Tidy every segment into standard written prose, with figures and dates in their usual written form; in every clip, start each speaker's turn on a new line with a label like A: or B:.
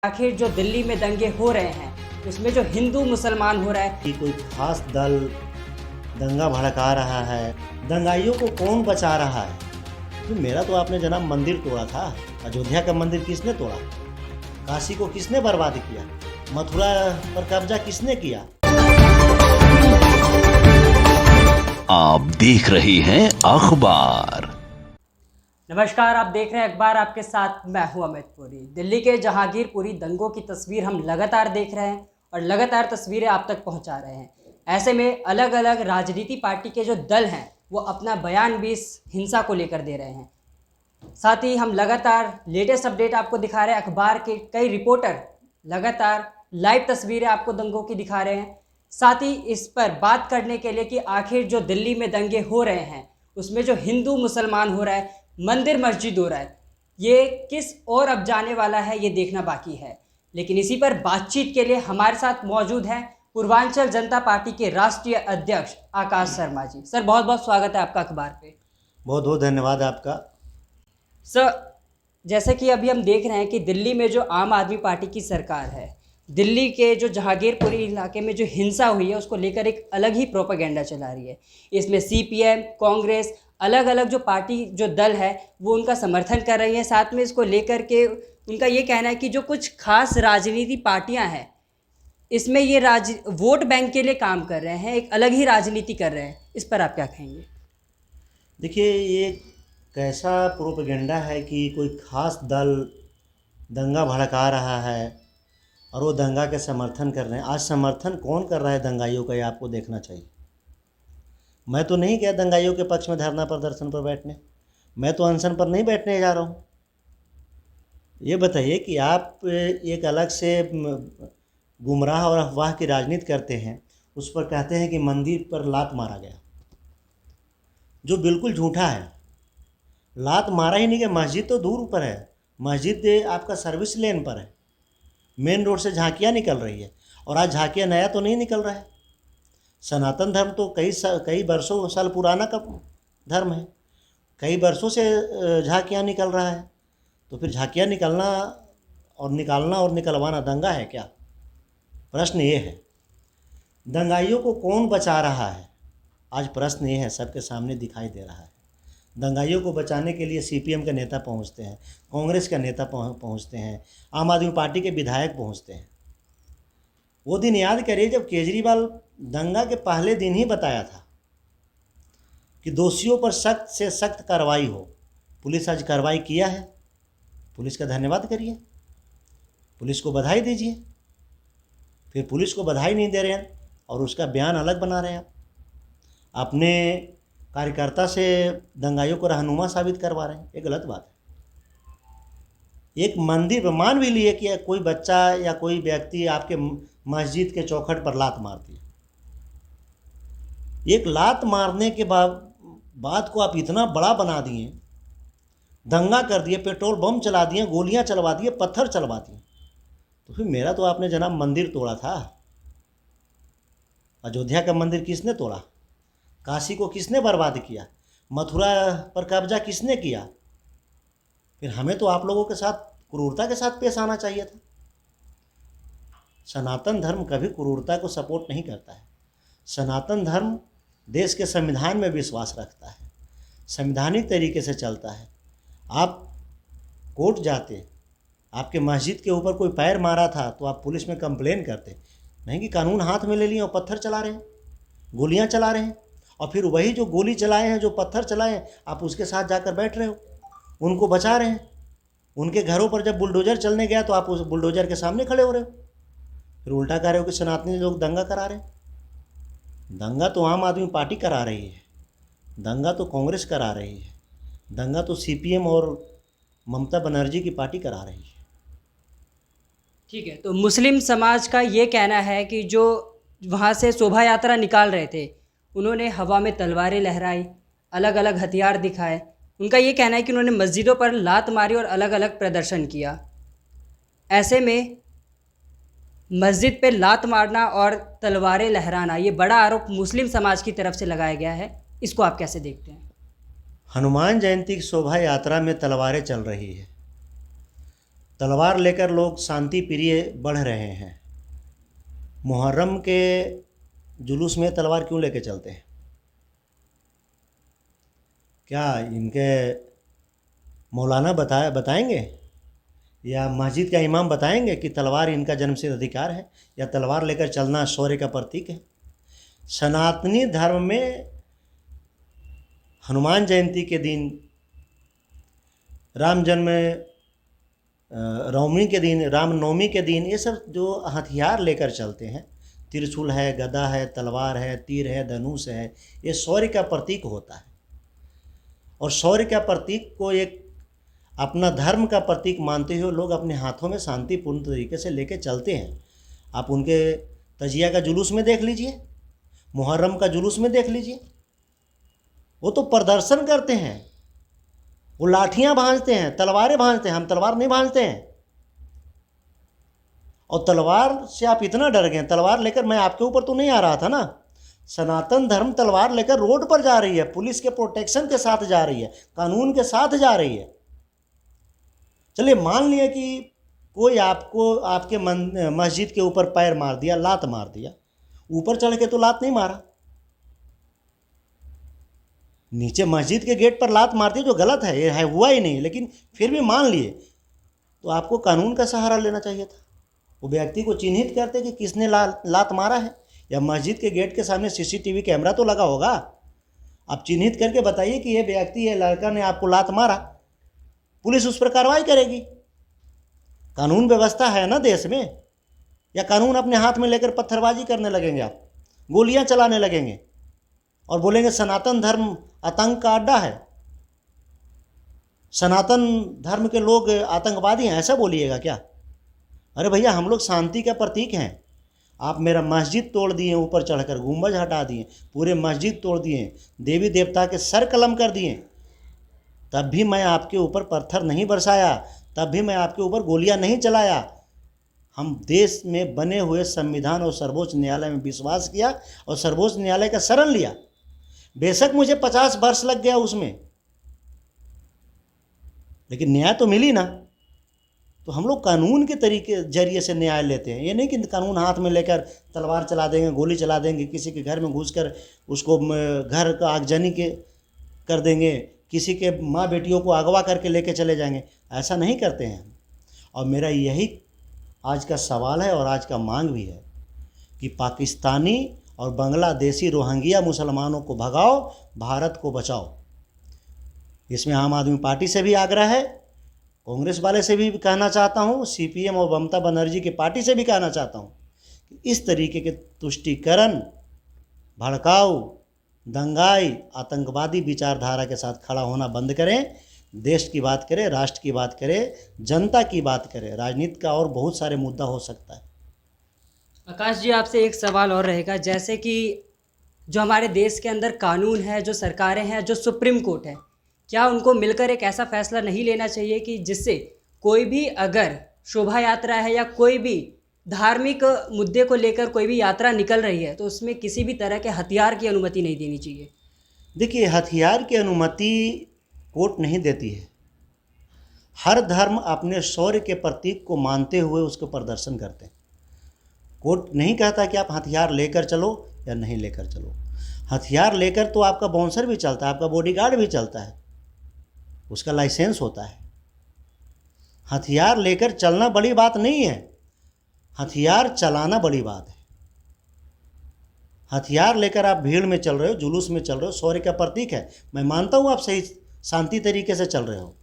A: आखिर जो दिल्ली में दंगे हो रहे हैं उसमें जो हिंदू मुसलमान हो रहा है
B: कि कोई खास दल दंगा भड़का रहा है, दंगाइयों को कौन बचा रहा है। तो मेरा तो आपने जनाब मंदिर तोड़ा था। अयोध्या का मंदिर किसने तोड़ा? काशी को किसने बर्बाद किया? मथुरा पर कब्जा किसने किया?
C: आप देख रहे हैं अखबार।
A: नमस्कार, आप देख रहे हैं अखबार, आपके साथ मैं हूं अमित पुरी। दिल्ली के जहांगीरपुरी दंगों की तस्वीर हम लगातार देख रहे हैं और लगातार तस्वीरें आप तक पहुंचा रहे हैं। ऐसे में अलग अलग राजनीति पार्टी के जो दल हैं वो अपना बयान भी इस हिंसा को लेकर दे रहे हैं। साथ ही हम लगातार लेटेस्ट अपडेट आपको दिखा रहे हैं। अखबार के कई रिपोर्टर लगातार लाइव तस्वीरें आपको दंगों की दिखा रहे हैं। साथ ही इस पर बात करने के लिए कि आखिर जो दिल्ली में दंगे हो रहे हैं उसमें जो हिंदू मुसलमान हो रहा है, मंदिर मस्जिद हो रहा है, ये किस ओर अब जाने वाला है ये देखना बाकी है। लेकिन इसी पर बातचीत के लिए हमारे साथ मौजूद हैं पूर्वांचल जनता पार्टी के राष्ट्रीय अध्यक्ष आकाश शर्मा जी। सर, बहुत बहुत स्वागत है आपका अखबार पे।
B: बहुत बहुत धन्यवाद आपका।
A: सर, जैसे कि अभी हम देख रहे हैं कि दिल्ली में जो आम आदमी पार्टी की सरकार है, दिल्ली के जो जहांगीरपुरी इलाके में जो हिंसा हुई है उसको लेकर एक अलग ही प्रोपेगेंडा चला रही है। इसमें सीपीएम, कांग्रेस, अलग अलग जो पार्टी जो दल है वो उनका समर्थन कर रही है। साथ में इसको लेकर के उनका ये कहना है कि जो कुछ खास राजनीति पार्टियां हैं इसमें ये वोट बैंक के लिए काम कर रहे हैं, एक अलग ही राजनीति कर रहे हैं। इस पर आप क्या कहेंगे?
B: देखिए, ये कैसा प्रोपेगेंडा है कि कोई खास दल दंगा भड़का रहा है और वो दंगा के समर्थन कर रहे हैं। आज समर्थन कौन कर रहा है दंगाइयों का, ये आपको देखना चाहिए। मैं तो नहीं गया दंगाइयों के पक्ष में धरना प्रदर्शन पर बैठने, मैं तो अनशन पर नहीं बैठने जा रहा हूँ। ये बताइए कि आप एक अलग से गुमराह और अफवाह की राजनीति करते हैं, उस पर कहते हैं कि मंदिर पर लात मारा गया, जो बिल्कुल झूठा है। लात मारा ही नहीं गया। मस्जिद तो दूर पर है, मस्जिद आपका सर्विस लेन पर है, मेन रोड से झांकियाँ निकल रही है। और आज झांकियाँ नया तो नहीं निकल रहा है। सनातन धर्म तो कई वर्षों साल पुराना का धर्म है, कई वर्षों से झांकियाँ निकल रहा है। तो फिर झांकियाँ निकालना और निकलवाना दंगा है क्या? प्रश्न ये है। दंगाइयों को कौन बचा रहा है, आज प्रश्न ये है, सबके सामने दिखाई दे रहा है। दंगाइयों को बचाने के लिए सीपीएम के नेता पहुंचते हैं, कांग्रेस का नेता पहुंचते हैं, आम आदमी पार्टी के विधायक पहुंचते हैं। वो दिन याद करिए जब केजरीवाल दंगा के पहले दिन ही बताया था कि दोषियों पर सख्त से सख्त कार्रवाई हो। पुलिस आज कार्रवाई किया है, पुलिस का धन्यवाद करिए, पुलिस को बधाई दीजिए। फिर पुलिस को बधाई नहीं दे रहे हैं और उसका बयान अलग बना रहे हैं। अपने कार्यकर्ता से दंगाइयों को रहनुमा साबित करवा रहे हैं, ये गलत बात है। एक मंदिर मान भी लिए कि कोई बच्चा या कोई व्यक्ति आपके मस्जिद के चौखट पर लात मारती है। एक लात मारने के बात को आप इतना बड़ा बना दिए, दंगा कर दिए, पेट्रोल बम चला दिए, गोलियां चलवा दिए, पत्थर चलवा दिए। तो फिर मेरा तो आपने जनाब मंदिर तोड़ा था। अयोध्या का मंदिर किसने तोड़ा? काशी को किसने बर्बाद किया? मथुरा पर कब्जा किसने किया? फिर हमें तो आप लोगों के साथ क्रूरता के साथ पेश आना चाहिए था। सनातन धर्म कभी क्रूरता को सपोर्ट नहीं करता है। सनातन धर्म देश के संविधान में विश्वास रखता है, संवैधानिक तरीके से चलता है। आप कोर्ट जाते, आपके मस्जिद के ऊपर कोई पैर मारा था तो आप पुलिस में कंप्लेन करते, नहीं कि कानून हाथ में ले लिए और पत्थर चला रहे हैं, गोलियां चला रहे हैं। और फिर वही जो गोली चलाए हैं, जो पत्थर चलाए हैं, आप उसके साथ जाकर बैठ रहे हो, उनको बचा रहे हैं। उनके घरों पर जब बुलडोजर चलने गया तो आप उस बुलडोजर के सामने खड़े हो रहे हो। फिर उल्टा कह रहे हो कि सनातनी लोग दंगा करा रहे हैं। दंगा तो आम आदमी पार्टी करा रही है, दंगा तो कांग्रेस करा रही है, दंगा तो सीपीएम और ममता बनर्जी की पार्टी करा रही है।
A: ठीक है, तो मुस्लिम समाज का ये कहना है कि जो वहाँ से शोभा यात्रा निकाल रहे थे उन्होंने हवा में तलवारें लहराई, अलग अलग हथियार दिखाए। उनका ये कहना है कि उन्होंने मस्जिदों पर लात मारी और अलग अलग प्रदर्शन किया। ऐसे में मस्जिद पे लात मारना और तलवारें लहराना, ये बड़ा आरोप मुस्लिम समाज की तरफ से लगाया गया है। इसको आप कैसे देखते हैं?
B: हनुमान जयंती की शोभा यात्रा में तलवारें चल रही है, तलवार लेकर लोग शांति प्रिय बढ़ रहे हैं। मुहर्रम के जुलूस में तलवार क्यों लेके चलते हैं? क्या इनके मौलाना बताएंगे या मस्जिद का इमाम बताएंगे कि तलवार इनका जन्मसिद्ध अधिकार है या तलवार लेकर चलना शौर्य का प्रतीक है? सनातनी धर्म में हनुमान जयंती के दिन, रामनवमी के दिन ये सब जो हथियार लेकर चलते हैं, त्रिशूल है, गदा है, तलवार है, तीर है, धनुष है, ये शौर्य का प्रतीक होता है। और शौर्य का प्रतीक को एक अपना धर्म का प्रतीक मानते हुए लोग अपने हाथों में शांतिपूर्ण तरीके से लेके चलते हैं। आप उनके तजिया का जुलूस में देख लीजिए, मुहर्रम का जुलूस में देख लीजिए, वो तो प्रदर्शन करते हैं, वो लाठियां भांजते हैं, तलवारें भांजते हैं। हम तलवार नहीं भांजते हैं। और तलवार से आप इतना डर गए, तलवार लेकर मैं आपके ऊपर तो नहीं आ रहा था ना। सनातन धर्म तलवार लेकर रोड पर जा रही है, पुलिस के प्रोटेक्शन के साथ जा रही है, कानून के साथ जा रही है। चलिए मान लिया कि कोई आपको आपके मस्जिद के ऊपर पैर मार दिया, लात मार दिया, ऊपर चढ़ के तो लात नहीं मारा, नीचे मस्जिद के गेट पर लात मार दी, जो गलत है, ये है हुआ ही नहीं, लेकिन फिर भी मान लिए, तो आपको कानून का सहारा लेना चाहिए था। वो व्यक्ति को चिन्हित करते कि किसने लात मारा है, या मस्जिद के गेट के सामने सीसीटीवी कैमरा तो लगा होगा, आप चिन्हित करके बताइए कि ये व्यक्ति, ये लड़का ने आपको लात मारा, पुलिस उस पर कार्रवाई करेगी। कानून व्यवस्था है ना देश में। या कानून अपने हाथ में लेकर पत्थरबाजी करने लगेंगे, आप गोलियां चलाने लगेंगे और बोलेंगे सनातन धर्म आतंक का अड्डा है, सनातन धर्म के लोग आतंकवादी हैं, ऐसा बोलिएगा क्या? अरे भैया, हम लोग शांति का प्रतीक हैं। आप मेरा मस्जिद तोड़ दिए, ऊपर चढ़कर गुंबज हटा दिए, पूरे मस्जिद तोड़ दिए, देवी देवता के सर कलम कर दिए, तब भी मैं आपके ऊपर पत्थर नहीं बरसाया, तब भी मैं आपके ऊपर गोलियां नहीं चलाया। हम देश में बने हुए संविधान और सर्वोच्च न्यायालय में विश्वास किया और सर्वोच्च न्यायालय का शरण लिया। बेशक मुझे 50 वर्ष लग गया उसमें, लेकिन न्याय तो मिली ना। तो हम लोग कानून के तरीके जरिए से न्याय लेते हैं। ये नहीं कि कानून हाथ में लेकर तलवार चला देंगे, गोली चला देंगे, किसी के घर में घुसकर उसको घर का आगजनी कर देंगे, किसी के माँ बेटियों को अगवा करके लेके चले जाएंगे। ऐसा नहीं करते हैं। और मेरा यही आज का सवाल है और आज का मांग भी है कि पाकिस्तानी और बांग्लादेशी रोहिंग्या मुसलमानों को भगाओ, भारत को बचाओ। इसमें आम आदमी पार्टी से भी आग्रह है, कांग्रेस वाले से भी कहना चाहता हूँ, सीपीएम और ममता बनर्जी की पार्टी से भी कहना चाहता हूँ कि इस तरीके के तुष्टीकरण, भड़काऊ, दंगाई, आतंकवादी विचारधारा के साथ खड़ा होना बंद करें। देश की बात करें, राष्ट्र की बात करें, जनता की बात करें। राजनीति का और बहुत सारे मुद्दा हो सकता है।
A: आकाश जी, आपसे एक सवाल और रहेगा, जैसे कि जो हमारे देश के अंदर कानून है, जो सरकारें हैं, जो सुप्रीम कोर्ट है, क्या उनको मिलकर एक ऐसा फैसला नहीं लेना चाहिए कि जिससे कोई भी अगर शोभा यात्रा है या कोई भी धार्मिक मुद्दे को लेकर कोई भी यात्रा निकल रही है तो उसमें किसी भी तरह के हथियार की अनुमति नहीं देनी चाहिए?
B: देखिए, हथियार की अनुमति कोर्ट नहीं देती है। हर धर्म अपने शौर्य के प्रतीक को मानते हुए उसको प्रदर्शन करते हैं। कोर्ट नहीं कहता कि आप हथियार लेकर चलो या नहीं लेकर चलो। हथियार लेकर तो आपका बाउंसर भी चलता है, आपका बॉडीगार्ड भी चलता है, उसका लाइसेंस होता है। हथियार लेकर चलना बड़ी बात नहीं है, हथियार चलाना बड़ी बात है। हथियार लेकर आप भीड़ में चल रहे हो, जुलूस में चल रहे हो, शौर्य का प्रतीक है। मैं मानता हूँ आप सही शांति तरीके से चल रहे हो,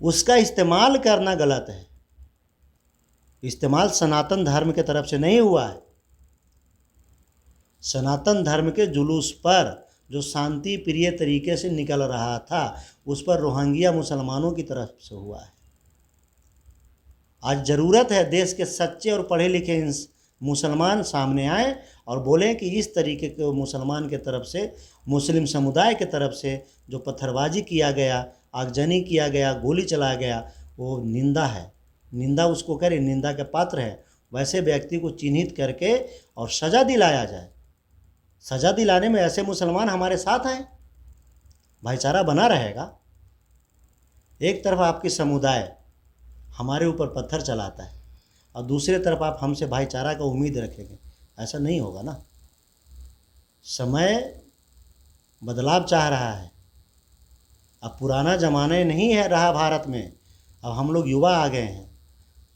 B: उसका इस्तेमाल करना गलत है। इस्तेमाल सनातन धर्म के तरफ से नहीं हुआ है। सनातन धर्म के जुलूस पर जो शांति प्रिय तरीके से निकल रहा था, उस पर रोहिंग्या मुसलमानों की तरफ से हुआ है। आज ज़रूरत है देश के सच्चे और पढ़े लिखे मुसलमान सामने आए और बोलें कि इस तरीके के मुसलमान के तरफ से, मुस्लिम समुदाय के तरफ से जो पत्थरबाजी किया गया, आगजनी किया गया, गोली चलाया गया, वो निंदा है। निंदा उसको करे, निंदा के पात्र है। वैसे व्यक्ति को चिन्हित करके और सज़ा दिलाया जाए। सज़ा दिलाने में ऐसे मुसलमान हमारे साथ हैं, भाईचारा बना रहेगा। एक तरफ आपकी समुदाय हमारे ऊपर पत्थर चलाता है और दूसरे तरफ आप हमसे भाईचारा का उम्मीद रखेंगे, ऐसा नहीं होगा ना। समय बदलाव चाह रहा है। अब पुराना ज़माना नहीं है रहा भारत में। अब हम लोग युवा आ गए हैं,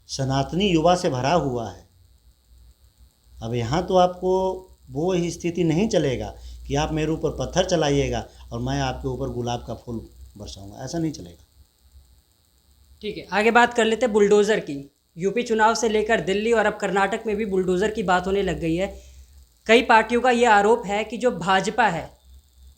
B: सनातनी युवा से भरा हुआ है। अब यहाँ तो आपको वो ही स्थिति नहीं चलेगा कि आप मेरे ऊपर पत्थर चलाइएगा और मैं आपके ऊपर गुलाब का फूल बरसाऊंगा, ऐसा नहीं चलेगा।
A: ठीक है, आगे बात कर लेते हैं बुलडोज़र की। यूपी चुनाव से लेकर दिल्ली और अब कर्नाटक में भी बुलडोज़र की बात होने लग गई है। कई पार्टियों का ये आरोप है कि जो भाजपा है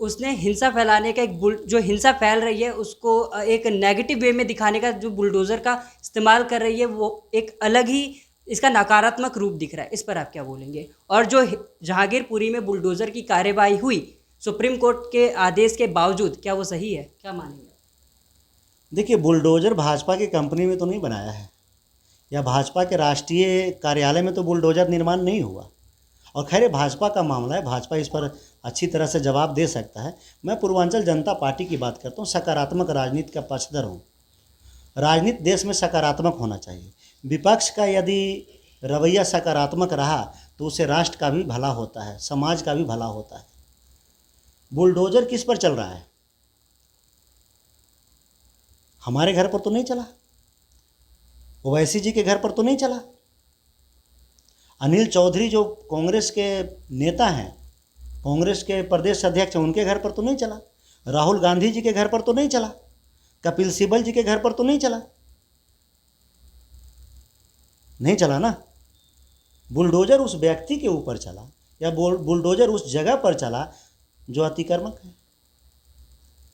A: उसने हिंसा फैलाने का जो हिंसा फैल रही है उसको एक नेगेटिव वे में दिखाने का जो बुलडोज़र का इस्तेमाल कर रही है, वो एक अलग ही इसका नकारात्मक रूप दिख रहा है। इस पर आप क्या बोलेंगे? और जो जहांगीरपुरी में बुलडोज़र की कार्यवाही हुई सुप्रीम कोर्ट के आदेश के बावजूद, क्या वो सही है? क्या मानेंगे?
B: देखिए, बुलडोज़र भाजपा की कंपनी में तो नहीं बनाया है, या भाजपा के राष्ट्रीय कार्यालय में तो बुलडोज़र निर्माण नहीं हुआ। और खैर भाजपा का मामला है, भाजपा इस पर अच्छी तरह से जवाब दे सकता है। मैं पूर्वांचल जनता पार्टी की बात करता हूँ, सकारात्मक राजनीति का पक्षधर हूँ। राजनीति देश में सकारात्मक होना चाहिए। विपक्ष का यदि रवैया सकारात्मक रहा तो उससे राष्ट्र का भी भला होता है, समाज का भी भला होता है। बुलडोज़र किस पर चल रहा है? हमारे घर पर तो नहीं चला, ओवैसी जी के घर पर तो नहीं चला, अनिल चौधरी जो कांग्रेस के नेता हैं, कांग्रेस के प्रदेश अध्यक्ष हैं, उनके घर पर तो नहीं चला, राहुल गांधी जी के घर पर तो नहीं चला, कपिल सिब्बल जी के घर पर तो नहीं चला, नहीं चला ना। बुलडोज़र उस व्यक्ति के ऊपर चला, या बुलडोज़र उस जगह पर चला जो अतिक्रमक है।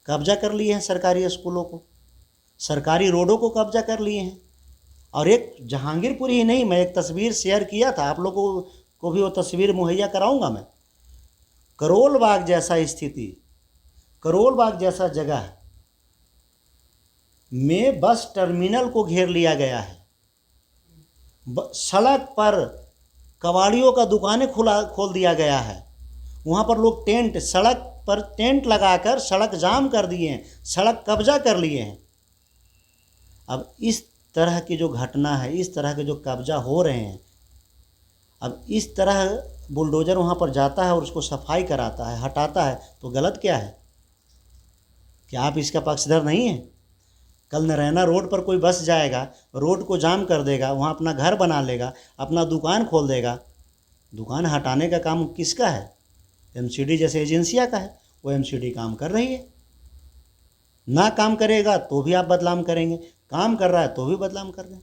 B: कब्जा कर लिए हैं सरकारी स्कूलों को, सरकारी रोडों को कब्जा कर लिए हैं। और एक जहांगीरपुरी ही नहीं, मैं एक तस्वीर शेयर किया था, आप लोगों को भी वो तस्वीर मुहैया कराऊंगा मैं। करोल बाग जैसा स्थिति, करोल बाग जैसा जगह में बस टर्मिनल को घेर लिया गया है। सड़क पर कबाड़ियों का दुकानें खोल दिया गया है। वहाँ पर लोग सड़क पर टेंट लगाकर सड़क जाम कर दिए हैं, सड़क कब्जा कर लिए हैं। अब इस तरह की जो घटना है, इस तरह के जो कब्जा हो रहे हैं, अब इस तरह बुलडोज़र वहाँ पर जाता है और उसको सफाई कराता है, हटाता है, तो गलत क्या है? क्या आप इसका पक्षधर नहीं हैं? कल नरैना रोड पर कोई बस जाएगा, रोड को जाम कर देगा, वहाँ अपना घर बना लेगा, अपना दुकान खोल देगा। दुकान हटाने का काम किसका है? एमसीडी जैसे एजेंसियाँ का है। वो एमसीडी काम कर रही है, ना काम करेगा तो भी आप बदनाम करेंगे, काम कर रहा है तो भी बदनाम कर रहे हैं।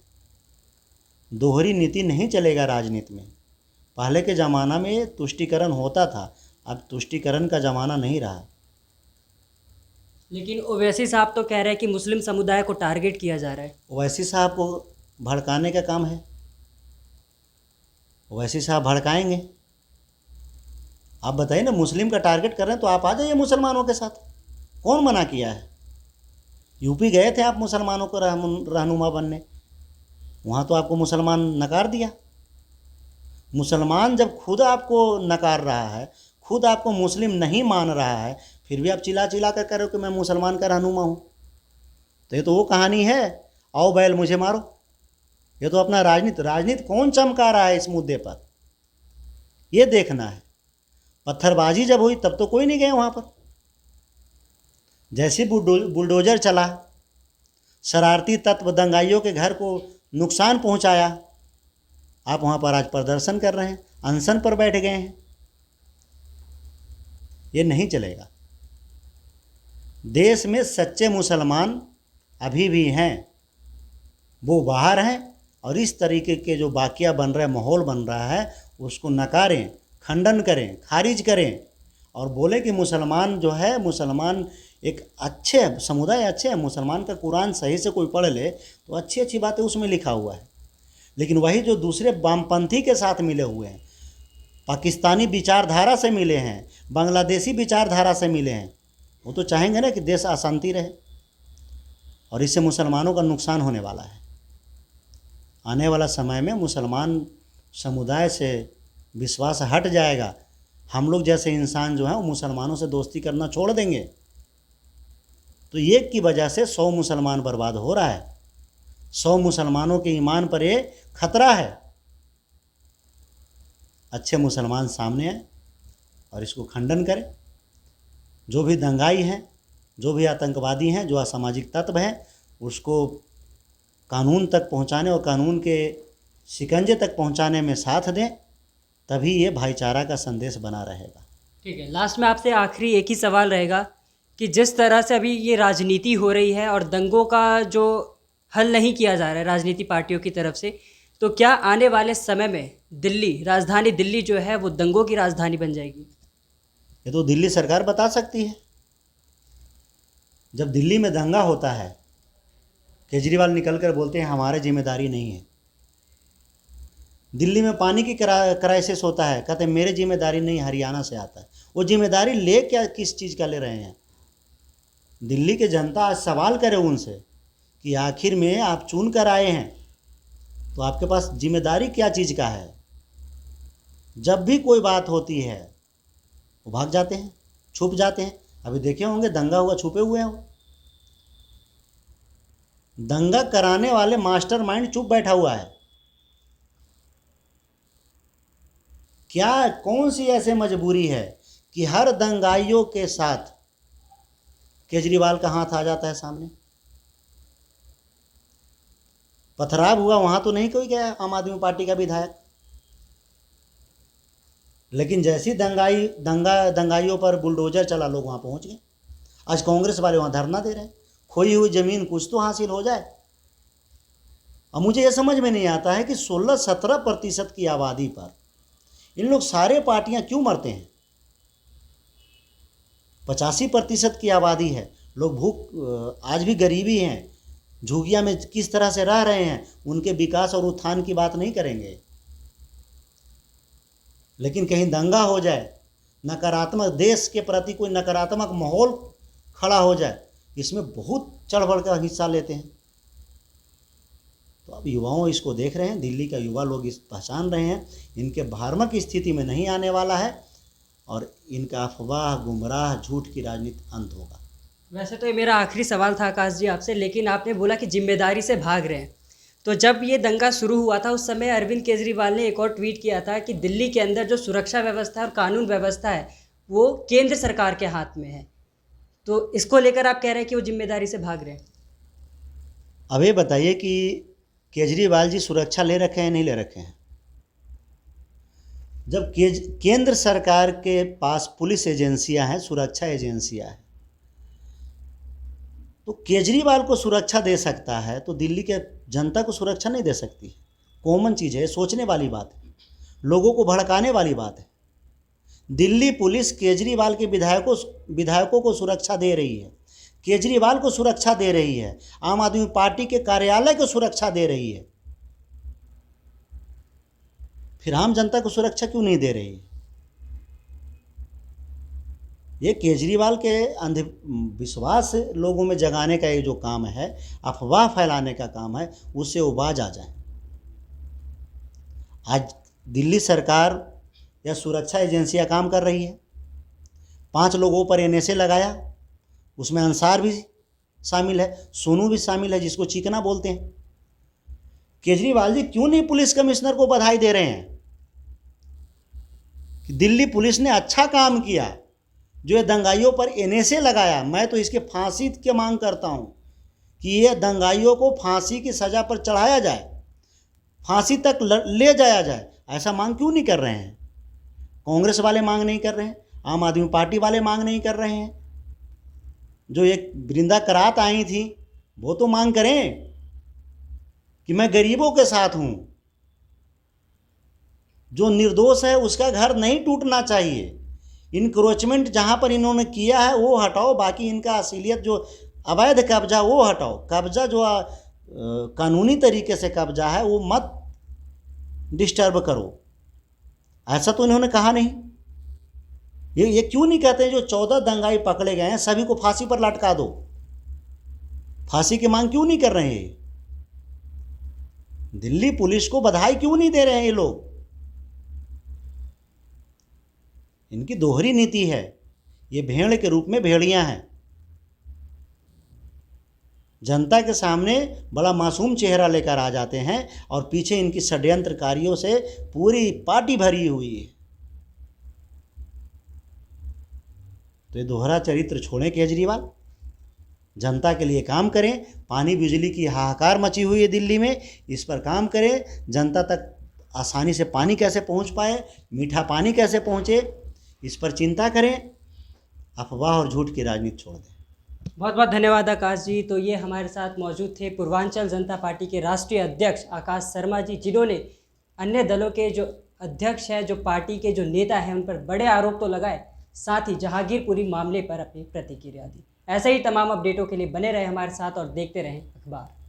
B: दोहरी नीति नहीं चलेगा राजनीति में। पहले के ज़माना में तुष्टीकरण होता था, अब तुष्टीकरण का ज़माना नहीं रहा।
A: लेकिन ओवैसी साहब तो कह रहे हैं कि मुस्लिम समुदाय को टारगेट किया जा रहा है।
B: ओवैसी साहब को भड़काने का काम है, ओवैसी साहब भड़काएंगे। आप बताइए ना, मुस्लिम का टारगेट कर रहे हैं तो आप आ जाइए मुसलमानों के साथ, कौन मना किया है? यूपी गए थे आप मुसलमानों को रहनुमा बनने, वहाँ तो आपको मुसलमान नकार दिया। मुसलमान जब खुद आपको नकार रहा है, खुद आपको मुस्लिम नहीं मान रहा है, फिर भी आप चिल्ला चिल्ला कर कह रहे हो कि मैं मुसलमान का रहनुमा हूँ, तो ये तो वो कहानी है, आओ बैल मुझे मारो। ये तो अपना राजनीति कौन चमका रहा है इस मुद्दे पर, ये देखना है। पत्थरबाजी जब हुई तब तो कोई नहीं गए वहाँ पर। जैसे बुलडोज़र चला, शरारती तत्व दंगाइयों के घर को नुकसान पहुँचाया, आप वहाँ पर आज प्रदर्शन कर रहे हैं, अनशन पर बैठ गए हैं। ये नहीं चलेगा। देश में सच्चे मुसलमान अभी भी हैं, वो बाहर हैं, और इस तरीके के जो वाक़या बन रहा है, माहौल बन रहा है, उसको नकारें, खंडन करें, खारिज करें और बोले कि मुसलमान जो है, मुसलमान एक अच्छे समुदाय, अच्छे हैं। मुसलमान का कुरान सही से कोई पढ़ ले तो अच्छी अच्छी बातें उसमें लिखा हुआ है। लेकिन वही जो दूसरे वामपंथी के साथ मिले हुए हैं, पाकिस्तानी विचारधारा से मिले हैं, बांग्लादेशी विचारधारा से मिले हैं, वो तो चाहेंगे ना कि देश अशांति रहे, और इससे मुसलमानों का नुकसान होने वाला है। आने वाला समय में मुसलमान समुदाय से विश्वास हट जाएगा। हम लोग जैसे इंसान जो हैं वो मुसलमानों से दोस्ती करना छोड़ देंगे। तो एक की वजह से 100 मुसलमान बर्बाद हो रहा है। 100 मुसलमानों के ईमान पर ये खतरा है। अच्छे मुसलमान सामने आए और इसको खंडन करें। जो भी दंगाई हैं, जो भी आतंकवादी हैं, जो असामाजिक तत्व हैं, उसको कानून तक पहुंचाने और कानून के शिकंजे तक पहुंचाने में साथ दें, तभी ये भाईचारा का संदेश बना रहेगा।
A: ठीक है, लास्ट में आपसे आखिरी एक ही सवाल रहेगा कि जिस तरह से अभी ये राजनीति हो रही है और दंगों का जो हल नहीं किया जा रहा है राजनीति पार्टियों की तरफ से, तो क्या आने वाले समय में दिल्ली, राजधानी दिल्ली जो है वो दंगों की राजधानी बन जाएगी?
B: ये तो दिल्ली सरकार बता सकती है। जब दिल्ली में दंगा होता है, केजरीवाल निकल कर बोलते हैं हमारी जिम्मेदारी नहीं है। दिल्ली में पानी की क्राइसिस होता है, कहते हैं मेरी जिम्मेदारी नहीं, हरियाणा से आता है। वो जिम्मेदारी ले क्या, किस चीज़ का ले रहे हैं? दिल्ली की जनता आज सवाल करे उनसे कि आखिर में आप चुन कर आए हैं तो आपके पास जिम्मेदारी क्या चीज़ का है? जब भी कोई बात होती है वो भाग जाते हैं, छुप जाते हैं। अभी देखे होंगे दंगा हुआ, छुपे हुए हैं वो। दंगा कराने वाले मास्टरमाइंड चुप बैठा हुआ है। क्या, कौन सी ऐसे मजबूरी है कि हर दंगाइयों के साथ केजरीवाल का हाथ आ जाता है सामने? पथराव हुआ वहां तो नहीं कोई गया आम आदमी पार्टी का विधायक, लेकिन जैसी दंगाइयों पर बुलडोजर चला, लोग वहां पहुंच गए। आज कांग्रेस वाले वहां धरना दे रहे हैं, खोई हुई जमीन कुछ तो हासिल हो जाए। अब मुझे यह समझ में नहीं आता है कि 16-17% की आबादी पर इन लोग सारे पार्टियां क्यों मरते हैं? 85% की आबादी है, लोग भूख, आज भी गरीबी हैं, झुग्गिया में किस तरह से रह रहे हैं, उनके विकास और उत्थान की बात नहीं करेंगे। लेकिन कहीं दंगा हो जाए, नकारात्मक, देश के प्रति कोई नकारात्मक माहौल खड़ा हो जाए, इसमें बहुत चढ़ बढ़ कर हिस्सा लेते हैं। तो अब युवाओं इसको देख रहे हैं, दिल्ली का युवा लोग इस पहचान रहे हैं, इनके भ्रामक स्थिति में नहीं आने वाला है और इनका अफवाह, गुमराह, झूठ की राजनीति अंत होगा।
A: वैसे तो ये मेरा आखिरी सवाल था आकाश जी आपसे, लेकिन आपने बोला कि जिम्मेदारी से भाग रहे हैं। तो जब ये दंगा शुरू हुआ था उस समय अरविंद केजरीवाल ने एक और ट्वीट किया था कि दिल्ली के अंदर जो सुरक्षा व्यवस्था और कानून व्यवस्था है वो केंद्र सरकार के हाथ में है। तो इसको लेकर आप कह रहे हैं कि वो जिम्मेदारी से भाग रहे हैं।
B: अब ये बताइए कि केजरीवाल जी सुरक्षा ले रखे हैं, नहीं ले रखे हैं? जब केंद्र सरकार के पास पुलिस एजेंसियां हैं, सुरक्षा एजेंसियां हैं, तो केजरीवाल को सुरक्षा दे सकता है तो दिल्ली के जनता को सुरक्षा नहीं दे सकती। कॉमन चीज़ है, सोचने वाली बात है, लोगों को भड़काने वाली बात है। दिल्ली पुलिस केजरीवाल के विधायकों को सुरक्षा दे रही है, केजरीवाल को सुरक्षा दे रही है, आम आदमी पार्टी के कार्यालय को सुरक्षा दे रही है, फिर आम जनता को सुरक्षा क्यों नहीं दे रही? ये केजरीवाल के अंधविश्वास लोगों में जगाने का ये जो काम है, अफवाह फैलाने का काम है, उससे वो बाज आ जाए। आज दिल्ली सरकार या सुरक्षा एजेंसियां काम कर रही है, 5 लोगों पर NSA लगाया, उसमें अंसार भी शामिल है, सोनू भी शामिल है, जिसको चिकना बोलते हैं। केजरीवाल जी क्यों नहीं पुलिस कमिश्नर को बधाई दे रहे हैं कि दिल्ली पुलिस ने अच्छा काम किया जो ये दंगाइयों पर NSA लगाया? मैं तो इसके फांसी की मांग करता हूं कि ये दंगाइयों को फांसी की सज़ा पर चढ़ाया जाए, फांसी तक ले जाया जाए। ऐसा मांग क्यों नहीं कर रहे हैं? कांग्रेस वाले मांग नहीं कर रहे हैं, आम आदमी पार्टी वाले मांग नहीं कर रहे हैं। जो एक वृंदा करात आई थी वो तो मांग करें कि मैं गरीबों के साथ हूं, जो निर्दोष है उसका घर नहीं टूटना चाहिए। इनक्रोचमेंट जहां पर इन्होंने किया है वो हटाओ, बाकी इनका असलियत जो अवैध कब्जा वो हटाओ, कब्जा जो कानूनी तरीके से कब्जा है वो मत डिस्टर्ब करो। ऐसा तो इन्होंने कहा नहीं। ये क्यों नहीं कहते जो 14 दंगाई पकड़े गए हैं सभी को फांसी पर लटका दो? फांसी की मांग क्यों नहीं कर रहे हैं? दिल्ली पुलिस को बधाई क्यों नहीं दे रहे हैं ये लोग? इनकी दोहरी नीति है, ये भेड़ के रूप में भेड़ियां हैं। जनता के सामने बड़ा मासूम चेहरा लेकर आ जाते हैं और पीछे इनकी षड्यंत्रकारियों से पूरी पार्टी भरी हुई है। तो ये दोहरा चरित्र छोड़ें केजरीवाल, जनता के लिए काम करें। पानी बिजली की हाहाकार मची हुई है दिल्ली में, इस पर काम करें। जनता तक आसानी से पानी कैसे पहुंच पाए, मीठा पानी कैसे पहुंचे, इस पर चिंता करें। अफवाह और झूठ की राजनीति छोड़ दें।
A: बहुत बहुत धन्यवाद आकाश जी। तो ये हमारे साथ मौजूद थे पूर्वांचल जनता पार्टी के राष्ट्रीय अध्यक्ष आकाश शर्मा जी, जिन्होंने अन्य दलों के जो अध्यक्ष है, जो पार्टी के जो नेता हैं, उन पर बड़े आरोप तो लगाए, साथ ही जहांगीरपुरी मामले पर अपनी प्रतिक्रिया दी। ऐसे ही तमाम अपडेटों के लिए बने रहे हमारे साथ और देखते रहें अखबार।